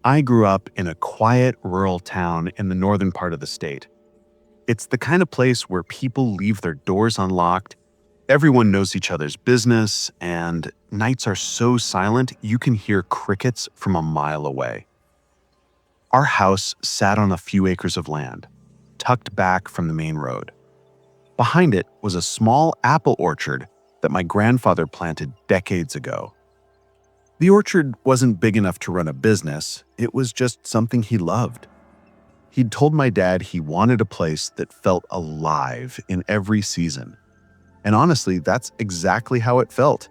I grew up in a quiet rural town in the northern part of the state. It's the kind of place where people leave their doors unlocked, everyone knows each other's business, and nights are so silent you can hear crickets from a mile away. Our house sat on a few acres of land, tucked back from the main road. Behind it was a small apple orchard that my grandfather planted decades ago. The orchard wasn't big enough to run a business, it was just something he loved. He'd told my dad he wanted a place that felt alive in every season. And honestly, that's exactly how it felt.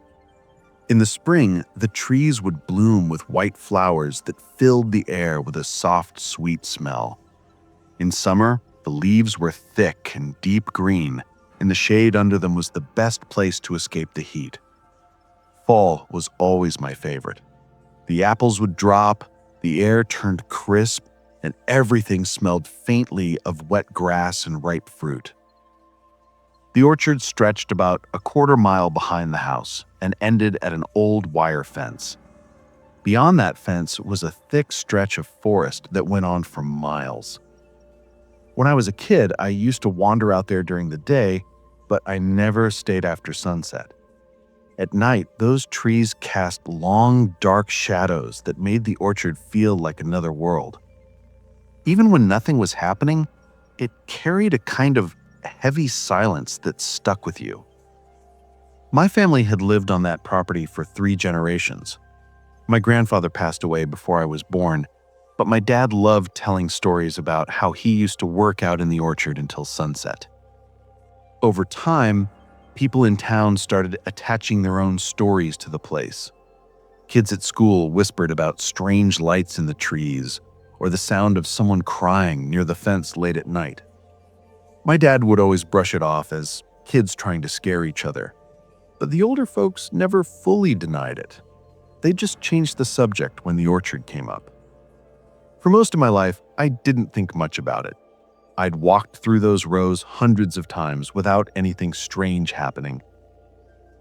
In the spring, the trees would bloom with white flowers that filled the air with a soft, sweet smell. In summer, the leaves were thick and deep green, and the shade under them was the best place to escape the heat. Fall was always my favorite. The apples would drop, the air turned crisp, and everything smelled faintly of wet grass and ripe fruit. The orchard stretched about a quarter mile behind the house and ended at an old wire fence. Beyond that fence was a thick stretch of forest that went on for miles. When I was a kid, I used to wander out there during the day, but I never stayed after sunset. At night, those trees cast long, dark shadows that made the orchard feel like another world. Even when nothing was happening, it carried a kind of heavy silence that stuck with you. My family had lived on that property for 3 generations. My grandfather passed away before I was born, but my dad loved telling stories about how he used to work out in the orchard until sunset. Over time, people in town started attaching their own stories to the place. Kids at school whispered about strange lights in the trees or the sound of someone crying near the fence late at night. My dad would always brush it off as kids trying to scare each other, but the older folks never fully denied it. They just changed the subject when the orchard came up. For most of my life, I didn't think much about it. I'd walked through those rows hundreds of times without anything strange happening.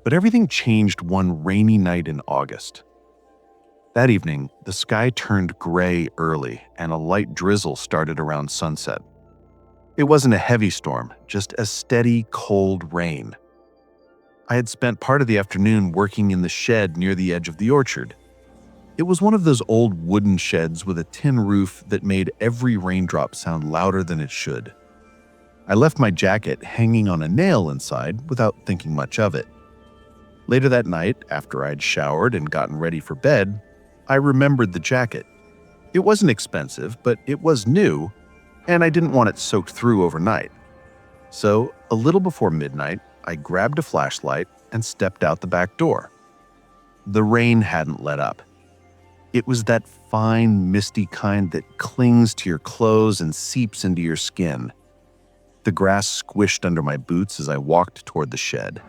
But everything changed one rainy night in August. That evening, the sky turned gray early and a light drizzle started around sunset. It wasn't a heavy storm, just a steady, cold rain. I had spent part of the afternoon working in the shed near the edge of the orchard. It was one of those old wooden sheds with a tin roof that made every raindrop sound louder than it should. I left my jacket hanging on a nail inside without thinking much of it. Later that night, after I'd showered and gotten ready for bed, I remembered the jacket. It wasn't expensive, but it was new, and I didn't want it soaked through overnight. So, a little before midnight, I grabbed a flashlight and stepped out the back door. The rain hadn't let up. It was that fine, misty kind that clings to your clothes and seeps into your skin. The grass squished under my boots as I walked toward the shed.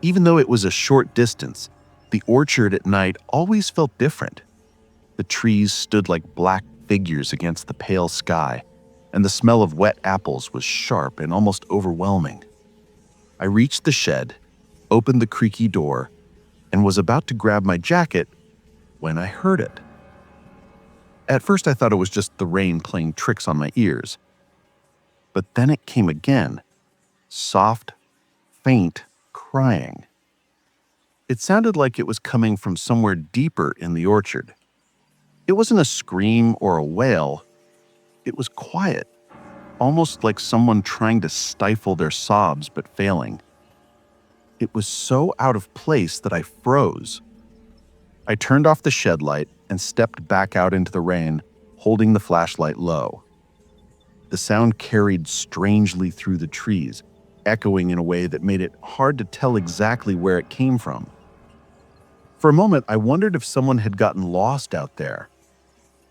Even though it was a short distance, the orchard at night always felt different. The trees stood like black figures against the pale sky, and the smell of wet apples was sharp and almost overwhelming. I reached the shed, opened the creaky door, and was about to grab my jacket when I heard it. At first I thought it was just the rain playing tricks on my ears. But then it came again, soft, faint crying. It sounded like it was coming from somewhere deeper in the orchard. It wasn't a scream or a wail. It was quiet, almost like someone trying to stifle their sobs but failing. It was so out of place that I froze. I turned off the shed light and stepped back out into the rain, holding the flashlight low. The sound carried strangely through the trees, echoing in a way that made it hard to tell exactly where it came from. For a moment, I wondered if someone had gotten lost out there.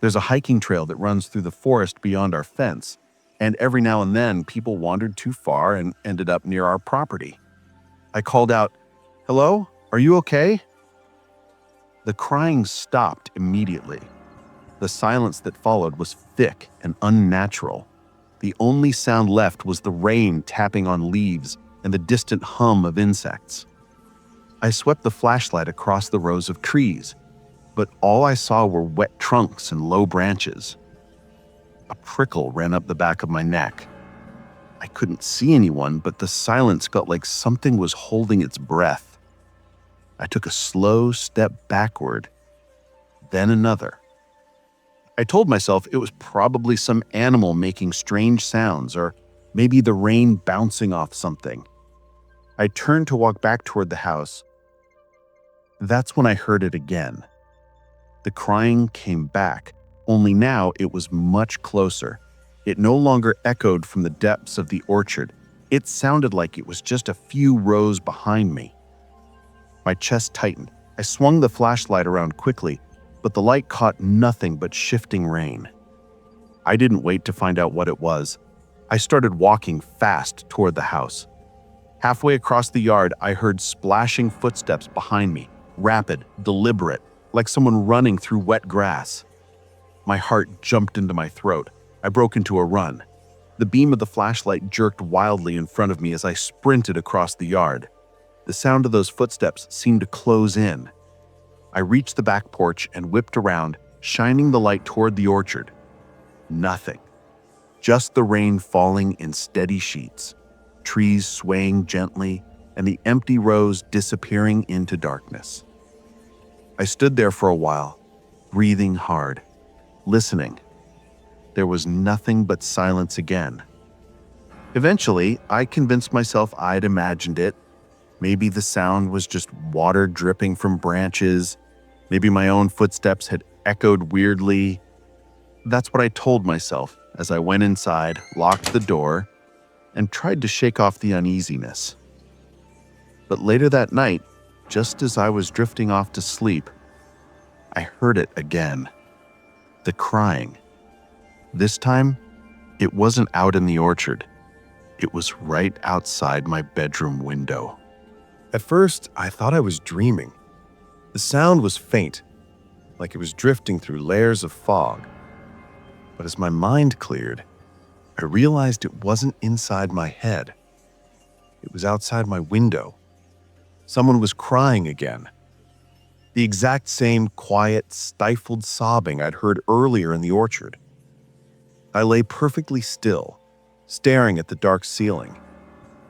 There's a hiking trail that runs through the forest beyond our fence, and every now and then people wandered too far and ended up near our property. I called out, "Hello? Are you okay?" The crying stopped immediately. The silence that followed was thick and unnatural. The only sound left was the rain tapping on leaves and the distant hum of insects. I swept the flashlight across the rows of trees, but all I saw were wet trunks and low branches. A prickle ran up the back of my neck. I couldn't see anyone, but the silence felt like something was holding its breath. I took a slow step backward, then another. I told myself it was probably some animal making strange sounds, or maybe the rain bouncing off something. I turned to walk back toward the house. That's when I heard it again. The crying came back, only now it was much closer. It no longer echoed from the depths of the orchard. It sounded like it was just a few rows behind me. My chest tightened. I swung the flashlight around quickly, but the light caught nothing but shifting rain. I didn't wait to find out what it was. I started walking fast toward the house. Halfway across the yard, I heard splashing footsteps behind me, rapid, deliberate, like someone running through wet grass. My heart jumped into my throat. I broke into a run. The beam of the flashlight jerked wildly in front of me as I sprinted across the yard. The sound of those footsteps seemed to close in. I reached the back porch and whipped around, shining the light toward the orchard. Nothing. Just the rain falling in steady sheets, trees swaying gently, and the empty rows disappearing into darkness. I stood there for a while, breathing hard, listening. There was nothing but silence again. Eventually, I convinced myself I'd imagined it. Maybe the sound was just water dripping from branches. Maybe my own footsteps had echoed weirdly. That's what I told myself as I went inside, locked the door, and tried to shake off the uneasiness. But later that night, just as I was drifting off to sleep, I heard it again. The crying. This time, it wasn't out in the orchard. It was right outside my bedroom window. At first, I thought I was dreaming. The sound was faint, like it was drifting through layers of fog. But as my mind cleared, I realized it wasn't inside my head. It was outside my window. Someone was crying again. The exact same quiet, stifled sobbing I'd heard earlier in the orchard. I lay perfectly still, staring at the dark ceiling.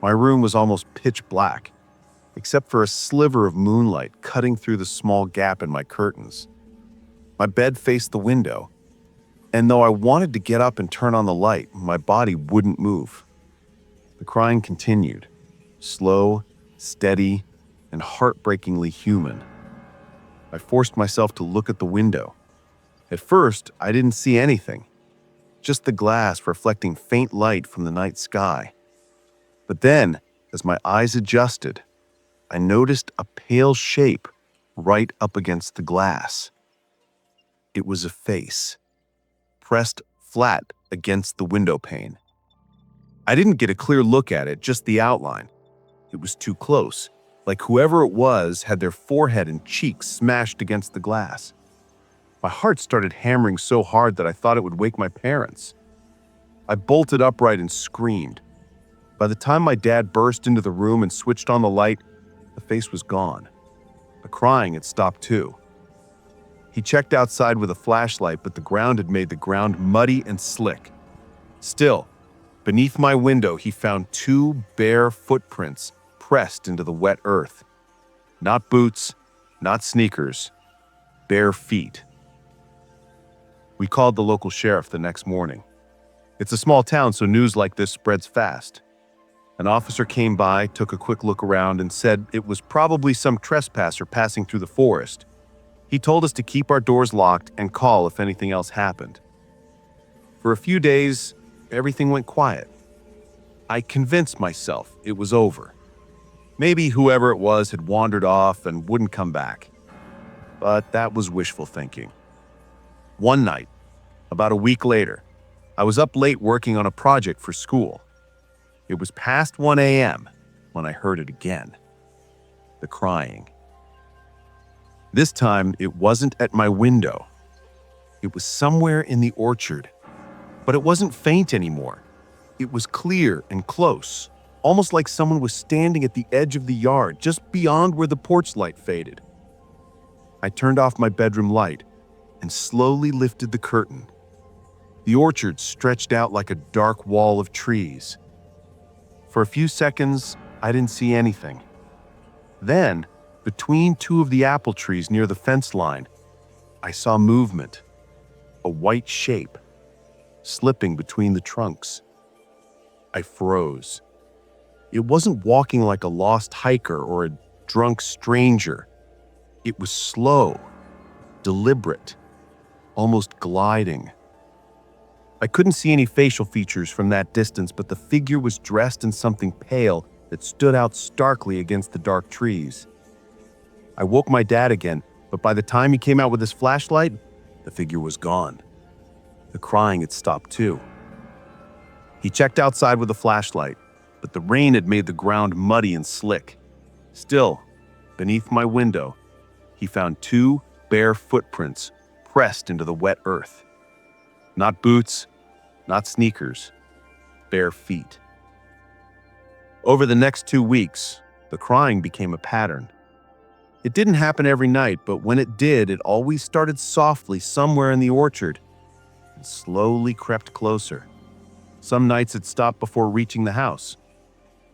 My room was almost pitch black, except for a sliver of moonlight cutting through the small gap in my curtains. My bed faced the window, and though I wanted to get up and turn on the light, my body wouldn't move. The crying continued, slow, steady, and heartbreakingly human. I forced myself to look at the window. At first, I didn't see anything, just the glass reflecting faint light from the night sky. But then, as my eyes adjusted, I noticed a pale shape right up against the glass. It was a face, pressed flat against the window pane. I didn't get a clear look at it, just the outline. It was too close, like whoever it was had their forehead and cheeks smashed against the glass. My heart started hammering so hard that I thought it would wake my parents. I bolted upright and screamed. By the time my dad burst into the room and switched on the light, the face was gone. The crying had stopped too. He checked outside with a flashlight, but the ground had made the ground muddy and slick. Still, beneath my window, he found 2 bare footprints pressed into the wet earth. Not boots, not sneakers, bare feet. We called the local sheriff the next morning. It's a small town, so news like this spreads fast. An officer came by, took a quick look around, and said it was probably some trespasser passing through the forest. He told us to keep our doors locked and call if anything else happened. For a few days, everything went quiet. I convinced myself it was over. Maybe whoever it was had wandered off and wouldn't come back. But that was wishful thinking. One night, about a week later, I was up late working on a project for school. It was past 1 a.m. when I heard it again. The crying. This time, it wasn't at my window. It was somewhere in the orchard. But it wasn't faint anymore. It was clear and close, almost like someone was standing at the edge of the yard, just beyond where the porch light faded. I turned off my bedroom light and slowly lifted the curtain. The orchard stretched out like a dark wall of trees. For a few seconds, I didn't see anything. Then, between two of the apple trees near the fence line, I saw movement, a white shape, slipping between the trunks. I froze. It wasn't walking like a lost hiker or a drunk stranger. It was slow, deliberate, almost gliding. I couldn't see any facial features from that distance, but the figure was dressed in something pale that stood out starkly against the dark trees. I woke my dad again, but by the time he came out with his flashlight, the figure was gone. The crying had stopped too. He checked outside with a flashlight, but the rain had made the ground muddy and slick. Still, beneath my window, he found two bare footprints pressed into the wet earth. Not boots, not sneakers, bare feet. Over the next 2 weeks, the crying became a pattern. It didn't happen every night, but when it did, it always started softly somewhere in the orchard and slowly crept closer. Some nights it stopped before reaching the house.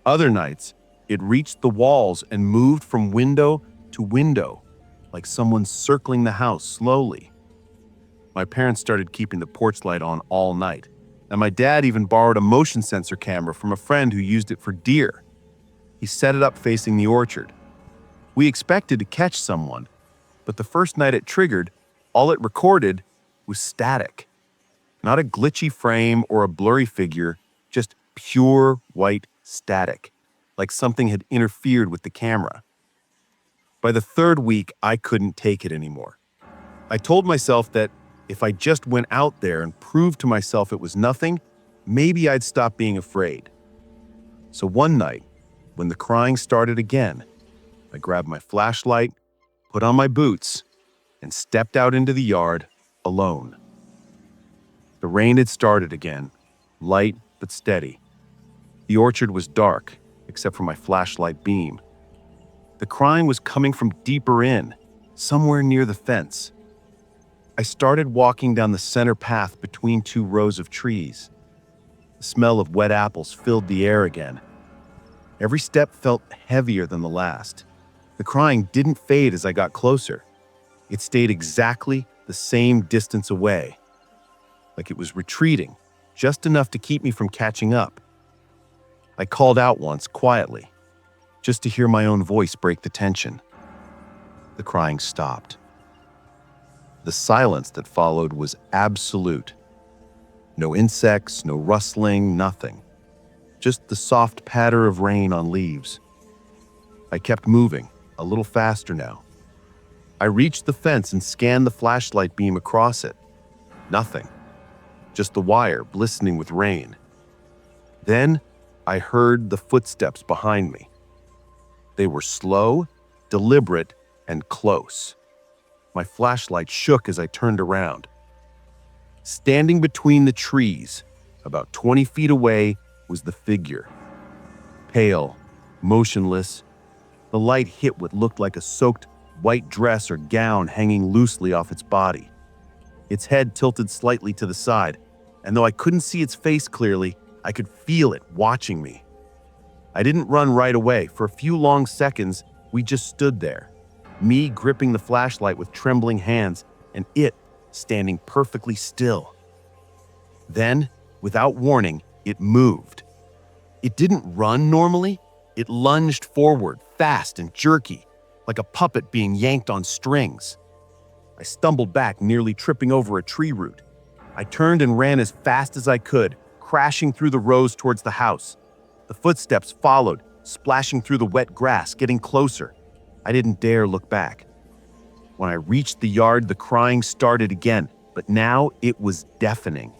Other nights, it reached the walls and moved from window to window, like someone circling the house slowly. My parents started keeping the porch light on all night, and my dad even borrowed a motion sensor camera from a friend who used it for deer. He set it up facing the orchard. We expected to catch someone, but the first night it triggered, all it recorded was static. Not a glitchy frame or a blurry figure, just pure white static, like something had interfered with the camera. By the third week, I couldn't take it anymore. I told myself that if I just went out there and proved to myself it was nothing, maybe I'd stop being afraid. So one night, when the crying started again, I grabbed my flashlight, put on my boots, and stepped out into the yard alone. The rain had started again, light but steady. The orchard was dark, except for my flashlight beam. The crying was coming from deeper in, somewhere near the fence. I started walking down the center path between two rows of trees. The smell of wet apples filled the air again. Every step felt heavier than the last. The crying didn't fade as I got closer. It stayed exactly the same distance away, like it was retreating, just enough to keep me from catching up. I called out once, quietly, just to hear my own voice break the tension. The crying stopped. The silence that followed was absolute. No insects, no rustling, nothing. Just the soft patter of rain on leaves. I kept moving, a little faster now. I reached the fence and scanned the flashlight beam across it. Nothing. Just the wire glistening with rain. Then I heard the footsteps behind me. They were slow, deliberate, and close. My flashlight shook as I turned around. Standing between the trees, about 20 feet away, was the figure. Pale, motionless. The light hit what looked like a soaked white dress or gown hanging loosely off its body. Its head tilted slightly to the side, and though I couldn't see its face clearly, I could feel it watching me. I didn't run right away. For a few long seconds, we just stood there, me gripping the flashlight with trembling hands, and it standing perfectly still. Then, without warning, it moved. It didn't run normally. It lunged forward, fast and jerky, like a puppet being yanked on strings. I stumbled back, nearly tripping over a tree root. I turned and ran as fast as I could, crashing through the rows towards the house. The footsteps followed, splashing through the wet grass, getting closer. I didn't dare look back. When I reached the yard, the crying started again, but now it was deafening.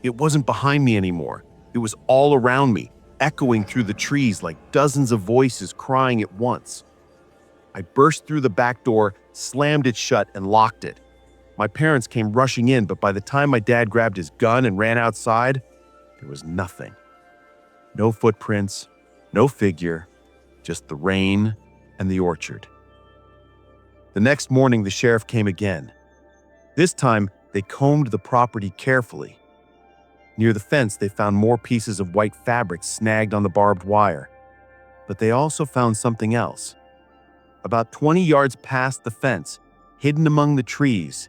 It wasn't behind me anymore. It was all around me, echoing through the trees like dozens of voices crying at once. I burst through the back door, slammed it shut, and locked it. My parents came rushing in, but by the time my dad grabbed his gun and ran outside, there was nothing. No footprints, no figure, just the rain and the orchard. The next morning, the sheriff came again. This time, they combed the property carefully. Near the fence, they found more pieces of white fabric snagged on the barbed wire. But they also found something else. About 20 yards past the fence, hidden among the trees,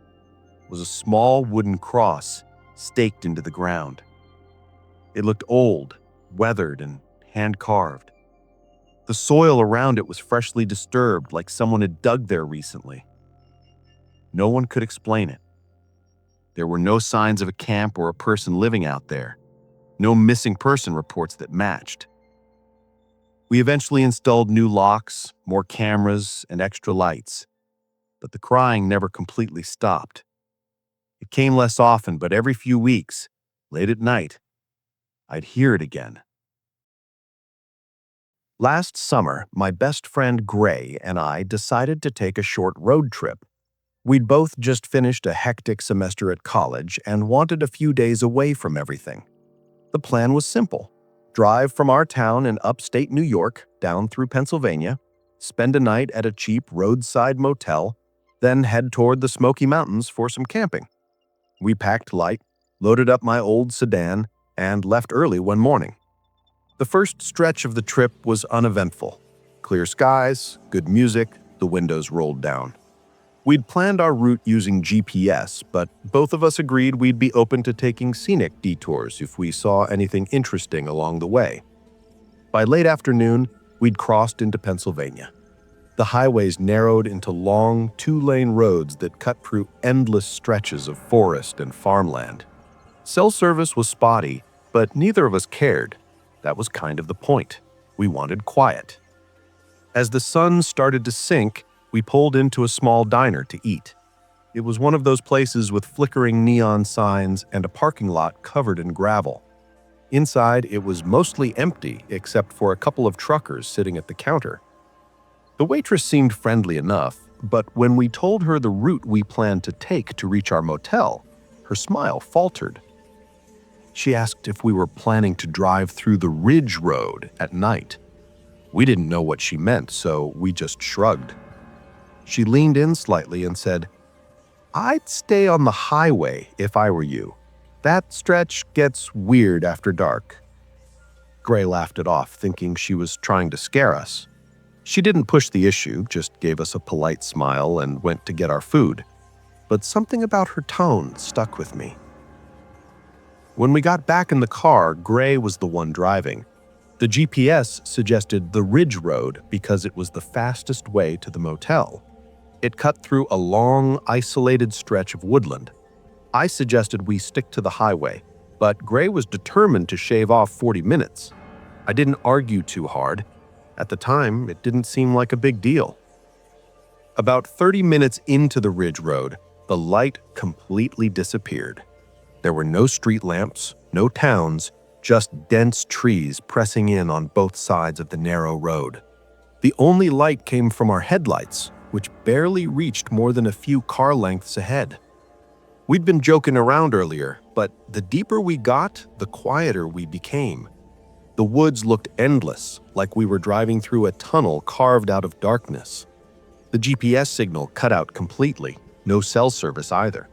was a small wooden cross staked into the ground. It looked old, weathered, and hand-carved. The soil around it was freshly disturbed, like someone had dug there recently. No one could explain it. There were no signs of a camp or a person living out there. No missing person reports that matched. We eventually installed new locks, more cameras, and extra lights. But the crying never completely stopped. It came less often, but every few weeks, late at night, I'd hear it again. Last summer, my best friend Gray and I decided to take a short road trip. We'd both just finished a hectic semester at college and wanted a few days away from everything. The plan was simple. Drive from our town in upstate New York down through Pennsylvania, spend a night at a cheap roadside motel, then head toward the Smoky Mountains for some camping. We packed light, loaded up my old sedan, and left early one morning. The first stretch of the trip was uneventful. Clear skies, good music, the windows rolled down. We'd planned our route using GPS, but both of us agreed we'd be open to taking scenic detours if we saw anything interesting along the way. By late afternoon, we'd crossed into Pennsylvania. The highways narrowed into long, two-lane roads that cut through endless stretches of forest and farmland. Cell service was spotty, but neither of us cared. That was kind of the point. We wanted quiet. As the sun started to sink, we pulled into a small diner to eat. It was one of those places with flickering neon signs and a parking lot covered in gravel. Inside, it was mostly empty except for a couple of truckers sitting at the counter. The waitress seemed friendly enough, but when we told her the route we planned to take to reach our motel, her smile faltered. She asked if we were planning to drive through the Ridge Road at night. We didn't know what she meant, so we just shrugged. She leaned in slightly and said, "I'd stay on the highway if I were you. That stretch gets weird after dark." Gray laughed it off, thinking she was trying to scare us. She didn't push the issue, just gave us a polite smile and went to get our food. But something about her tone stuck with me. When we got back in the car, Gray was the one driving. The GPS suggested the Ridge Road because it was the fastest way to the motel. It cut through a long, isolated stretch of woodland. I suggested we stick to the highway, but Gray was determined to shave off 40 minutes. I didn't argue too hard. At the time, it didn't seem like a big deal. About 30 minutes into the Ridge Road, the light completely disappeared. There were no street lamps, no towns, just dense trees pressing in on both sides of the narrow road. The only light came from our headlights, which barely reached more than a few car lengths ahead. We'd been joking around earlier, but the deeper we got, the quieter we became. The woods looked endless, like we were driving through a tunnel carved out of darkness. The GPS signal cut out completely, no cell service either.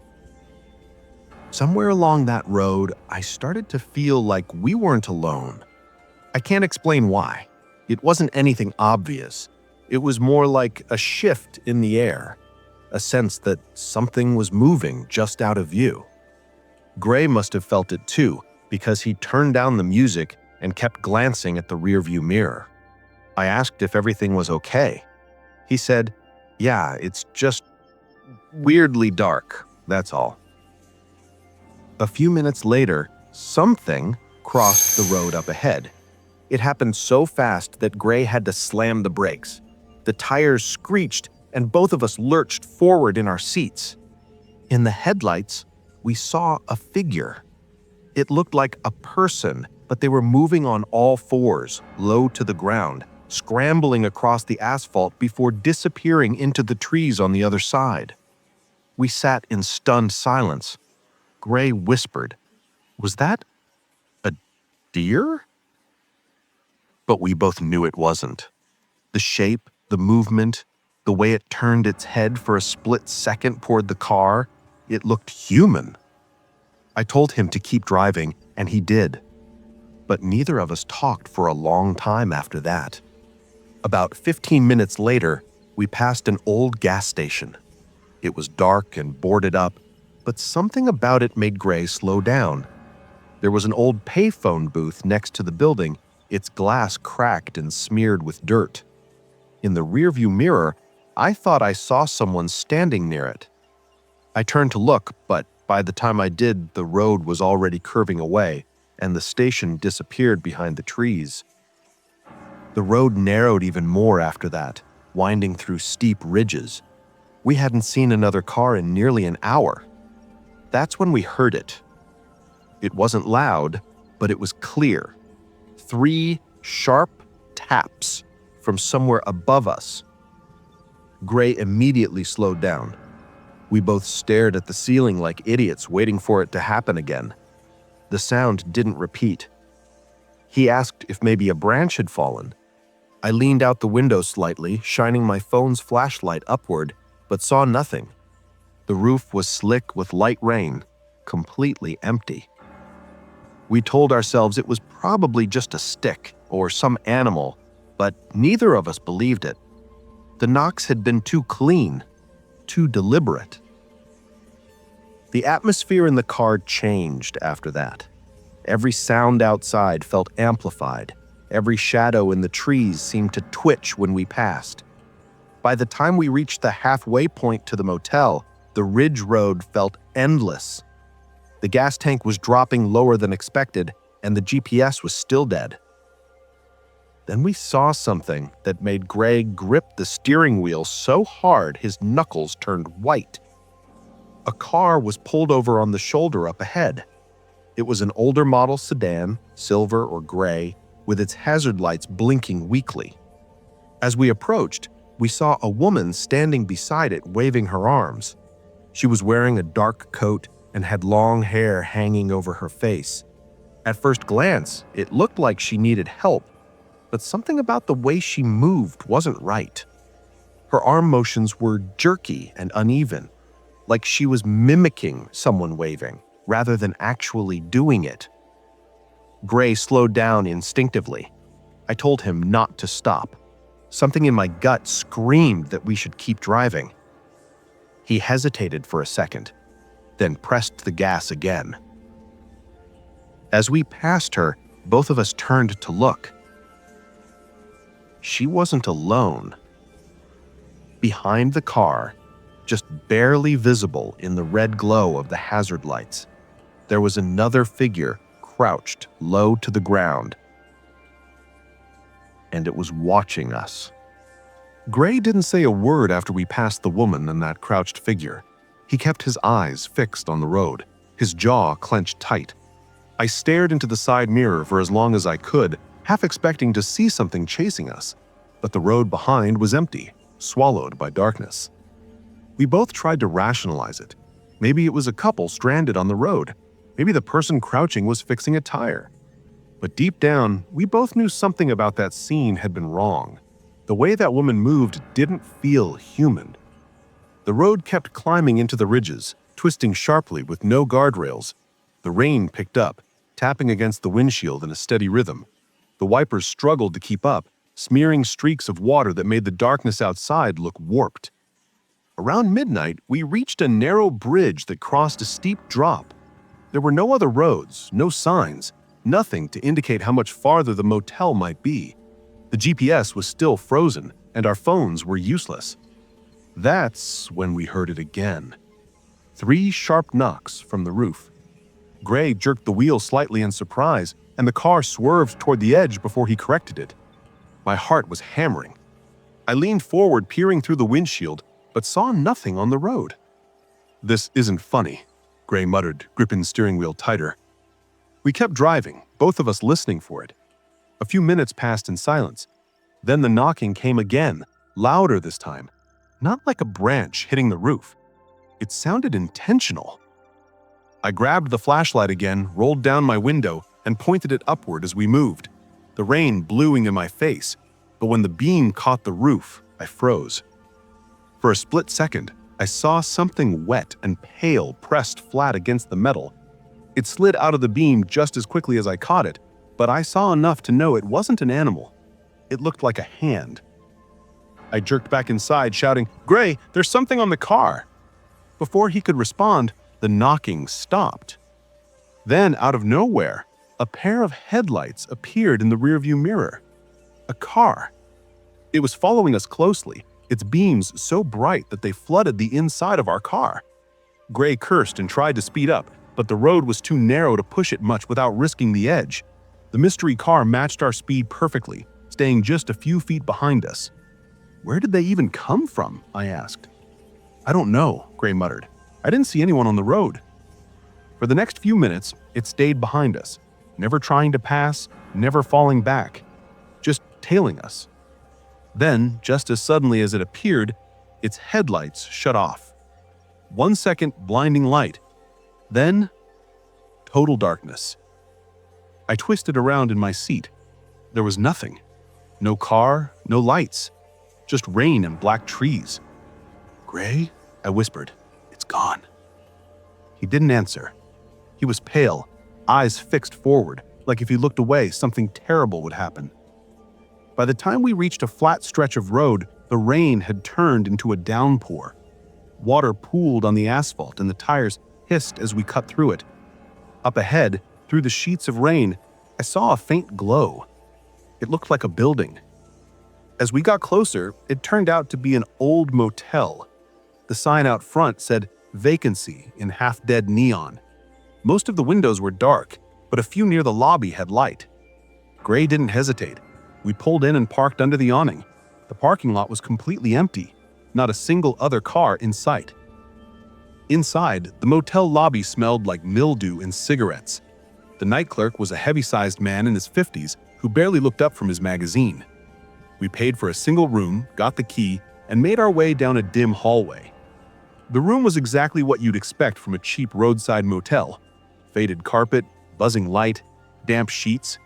Somewhere along that road, I started to feel like we weren't alone. I can't explain why. It wasn't anything obvious. It was more like a shift in the air, a sense that something was moving just out of view. Gray must have felt it too, because he turned down the music and kept glancing at the rearview mirror. I asked if everything was okay. He said, "Yeah, it's just weirdly dark, that's all." A few minutes later, something crossed the road up ahead. It happened so fast that Gray had to slam the brakes. The tires screeched, and both of us lurched forward in our seats. In the headlights, we saw a figure. It looked like a person, but they were moving on all fours, low to the ground, scrambling across the asphalt before disappearing into the trees on the other side. We sat in stunned silence. Gray whispered, "Was that a deer?" But we both knew it wasn't. The shape, the movement, The way it turned its head for a split second toward the car, it looked human. I told him to keep driving, and he did. But neither of us talked for a long time after that. About 15 minutes later, we passed an old gas station. It was dark and boarded up, but something about it made Gray slow down. There was an old payphone booth next to the building, its glass cracked and smeared with dirt. In the rearview mirror, I thought I saw someone standing near it. I turned to look, but by the time I did, the road was already curving away, and the station disappeared behind the trees. The road narrowed even more after that, winding through steep ridges. We hadn't seen another car in nearly an hour. That's when we heard it. It wasn't loud, but it was clear. 3 sharp taps from somewhere above us. Gray immediately slowed down. We both stared at the ceiling like idiots, waiting for it to happen again. The sound didn't repeat. He asked if maybe a branch had fallen. I leaned out the window slightly, shining my phone's flashlight upward, but saw nothing. The roof was slick with light rain, completely empty. We told ourselves it was probably just a stick or some animal, but neither of us believed it. The knocks had been too clean, too deliberate. The atmosphere in the car changed after that. Every sound outside felt amplified. Every shadow in the trees seemed to twitch when we passed. By the time we reached the halfway point to the motel, the ridge road felt endless. The gas tank was dropping lower than expected, and the GPS was still dead. Then we saw something that made Gray grip the steering wheel so hard his knuckles turned white. A car was pulled over on the shoulder up ahead. It was an older model sedan, silver or gray, with its hazard lights blinking weakly. As we approached, we saw a woman standing beside it, waving her arms. She was wearing a dark coat and had long hair hanging over her face. At first glance, it looked like she needed help, but something about the way she moved wasn't right. Her arm motions were jerky and uneven, like she was mimicking someone waving rather than actually doing it. Gray slowed down instinctively. I told him not to stop. Something in my gut screamed that we should keep driving. He hesitated for a second, then pressed the gas again. As we passed her, both of us turned to look. She wasn't alone. Behind the car, just barely visible in the red glow of the hazard lights, there was another figure crouched low to the ground. And it was watching us. Gray didn't say a word after we passed the woman and that crouched figure. He kept his eyes fixed on the road, his jaw clenched tight. I stared into the side mirror for as long as I could, half expecting to see something chasing us, but the road behind was empty, swallowed by darkness. We both tried to rationalize it. Maybe it was a couple stranded on the road. Maybe the person crouching was fixing a tire. But deep down, we both knew something about that scene had been wrong. The way that woman moved didn't feel human. The road kept climbing into the ridges, twisting sharply with no guardrails. The rain picked up, tapping against the windshield in a steady rhythm. The wipers struggled to keep up, smearing streaks of water that made the darkness outside look warped. Around midnight, we reached a narrow bridge that crossed a steep drop. There were no other roads, no signs, nothing to indicate how much farther the motel might be. The GPS was still frozen, and our phones were useless. That's when we heard it again. 3 sharp knocks from the roof. Gray jerked the wheel slightly in surprise, and the car swerved toward the edge before he corrected it. My heart was hammering. I leaned forward, peering through the windshield, but saw nothing on the road. "This isn't funny," Gray muttered, gripping the steering wheel tighter. We kept driving, both of us listening for it. A few minutes passed in silence. Then the knocking came again, louder this time. Not like a branch hitting the roof. It sounded intentional. I grabbed the flashlight again, rolled down my window, and pointed it upward as we moved. The rain blew in my face, but when the beam caught the roof, I froze. For a split second, I saw something wet and pale pressed flat against the metal. It slid out of the beam just as quickly as I caught it, but I saw enough to know it wasn't an animal. It looked like a hand. I jerked back inside, shouting, "Gray, there's something on the car!" Before he could respond, the knocking stopped. Then, out of nowhere, a pair of headlights appeared in the rearview mirror. A car. It was following us closely, its beams so bright that they flooded the inside of our car. Gray cursed and tried to speed up, but the road was too narrow to push it much without risking the edge. The mystery car matched our speed perfectly, staying just a few feet behind us. "Where did they even come from?" I asked. "I don't know," Gray muttered. "I didn't see anyone on the road." For the next few minutes, it stayed behind us, never trying to pass, never falling back, just tailing us. Then, just as suddenly as it appeared, its headlights shut off. 1 second blinding light. Then, total darkness. I twisted around in my seat. There was nothing. No car, no lights. Just rain and black trees. "Gray?" I whispered. "It's gone." He didn't answer. He was pale, eyes fixed forward, like if he looked away, something terrible would happen. By the time we reached a flat stretch of road, the rain had turned into a downpour. Water pooled on the asphalt and the tires hissed as we cut through it. Up ahead, through the sheets of rain, I saw a faint glow. It looked like a building. As we got closer, it turned out to be an old motel. The sign out front said "Vacancy" in half-dead neon. Most of the windows were dark, but a few near the lobby had light. Gray didn't hesitate. We pulled in and parked under the awning. The parking lot was completely empty, not a single other car in sight. Inside, the motel lobby smelled like mildew and cigarettes. The night clerk was a heavy-sized man in his 50s who barely looked up from his magazine. We paid for a single room, got the key, and made our way down a dim hallway. The room was exactly what you'd expect from a cheap roadside motel. Faded carpet, buzzing light, damp sheets.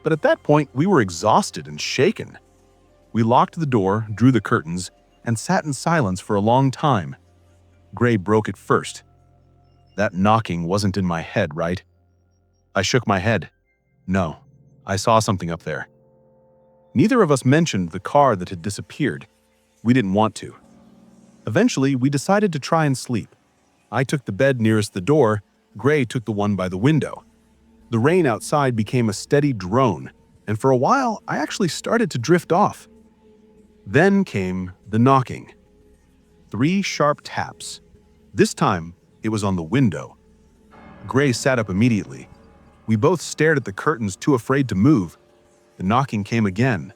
But at that point, we were exhausted and shaken. We locked the door, drew the curtains, and sat in silence for a long time. Gray broke it first. "That knocking wasn't in my head, right?" I shook my head. "No, I saw something up there." Neither of us mentioned the car that had disappeared. We didn't want to. Eventually, we decided to try and sleep. I took the bed nearest the door, Gray took the one by the window. The rain outside became a steady drone, and for a while, I actually started to drift off. Then came the knocking. 3 sharp taps. This time, it was on the window. Gray sat up immediately. We both stared at the curtains, too afraid to move. The knocking came again.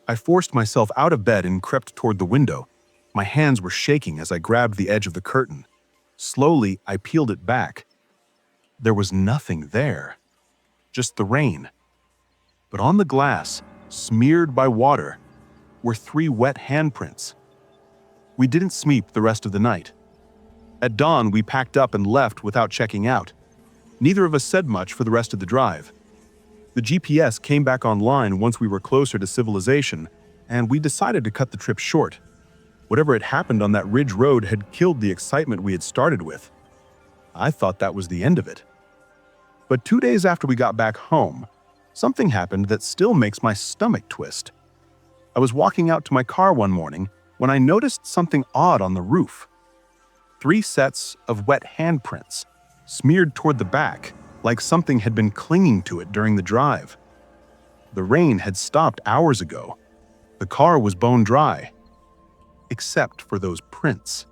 I forced myself out of bed and crept toward the window. My hands were shaking as I grabbed the edge of the curtain. Slowly, I peeled it back. There was nothing there. Just the rain. But on the glass, smeared by water, were 3 wet handprints. We didn't sleep the rest of the night. At dawn, we packed up and left without checking out. Neither of us said much for the rest of the drive. The GPS came back online once we were closer to civilization, and we decided to cut the trip short. Whatever had happened on that ridge road had killed the excitement we had started with. I thought that was the end of it. But 2 days after we got back home, something happened that still makes my stomach twist. I was walking out to my car one morning when I noticed something odd on the roof. 3 sets of wet handprints, smeared toward the back, like something had been clinging to it during the drive. The rain had stopped hours ago. The car was bone dry. Except for those prints.